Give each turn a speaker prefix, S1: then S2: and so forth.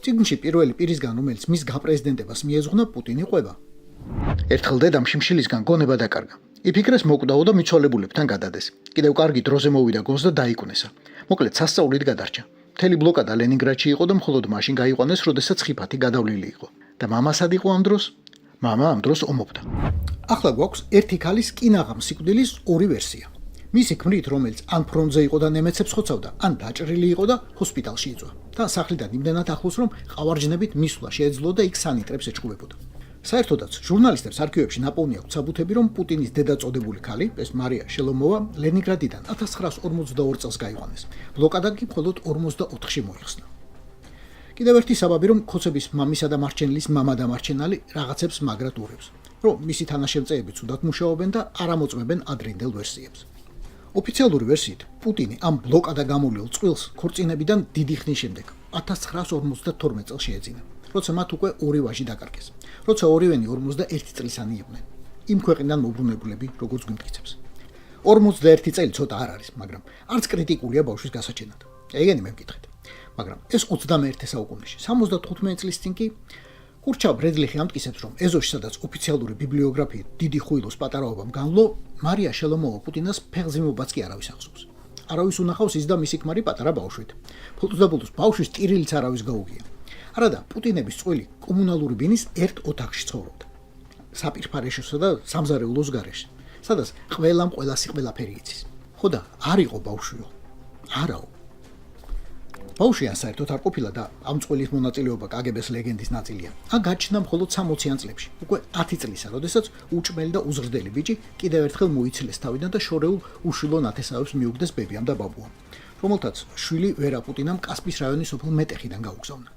S1: წიგნში პირველი პირისგან, რომელიც მის გაპრეზიდენტებას მიეზღუნა, პუტინი ყვება. ერთხელ დედამ შიმშილისგან გონება დაკარგა. იფიქრეს მოკდაო და მიცვალებულებთან გადადეს. კიდევ კარგი დროზე მოვიდა გონს და დაიკვნესა. მოკლედ სასწაულით გადარჩა. მთელი ბლოკადა ლენინგრადში იყო და მხოლოდ მაშინ გაიყვანეს, როდესაც ხიფათი გადავლილი იყო. და მამასად იყო ამ დროს? მამა ამ დროს ომობდა. ახლა გვაქვს ერთი ქალის კინაღამ სიკვდილის ორი ვერსია. მისი ქმრით, რომელიც ან ფრონტზე იყო და ნემეცებს ხოცავდა, ან დაჭრილი იყო და ჰოსპიტალში იწვა. და სახლიდან იმდენად ახლოს, რომ ყავარჯნებით მისვლა შეეძლო და იქ სანიტრებს ეჭყუებოდა. საერთოდაც, ჟურნალისტებს არქივებში ნაპოვნი აქვთ საბუთები, რომ პუტინის დედა წოდებული ქალი, ეს მარია შელომოვა, ლენინგრადიდან 1942 წელს გაიყვანეს. ბლოკადა კი მხოლოდ 44-ში მოიხსნა. კიდევ ერთი საბაბი, რომ ხოცების მამისა და მარჩენლის მამა დამარჩენალი რაღაცებს მაგრად ურევს, რომ მისი თანაშემწეები ცუდად მუშაობენ და არ ამოწმებენ ადრინდელ ვერსიებს. ოფიციალური ვერსიით, პუტინი ამ ბლოკადა გამოვლილ წყვილს ქორწინებიდან დიდი ხნის შემდეგ 1952 წელს შეეძინა, როცა მათ უკვე ორი ვაჟი დაკარგეს, როცა ორივენი 41 წლისანი იყვნენ. იმ ქვეყნიდან მობრუნებულები, როგორც გვიმტკიცებს. 41 წელი ცოტა არ არის, მაგრამ არც კრიტიკულია ბავშვის გასაჩენად. ეგენი მე მკითხეთ. მაგრამ ეს 21 საუკუნეში, 75 წლის წინ კი კურჩავ ბრედლიხი ამტკიცებს, რომ ეზოში, სადაც ოფიციალური ბიბლიოგრაფიით დიდი ხუილოს პატარაობამ განვლო, მარია შელომოვა პუტინას ფეხზიმობაც კი არავის ახსოვს. არავის უნახავს ის და მისი ქმარი პატარა ბავშვით. ფულტუს ბავშვის ტირილიც არავის გაუგია. არადა, პუტინების წყვილი კომუნალური ბინის ერთ ოთახში ცხოვრობდა. საპირფარეშოსა და სამზარეულოს გარეშე, სადაც ყველამ ყველასი ყველაფერი იცის. ხო და არ იყო ბავშვიო. არაო. ბავშვიან საერთოდ არ ყოფილა და ამ წყვილის მონაწილეობა კგბ-ს ლეგენდის ნაწილია. ან გაჩნდა მხოლოდ 60-იან წლებში, უკვე 10 წლისა, როდესაც უჭმელი და უზრდელი ბიჭი კიდევ ერთხელ მოიცილეს თავიდან და შორეულ უშვილო ნათესავებს მიუგდეს ბებიამ და ბაბუამ, რომელთაც შვილი ვერა პუტინამ კასპის რაიონის სოფელ მეტეხიდან გაუგზავნა.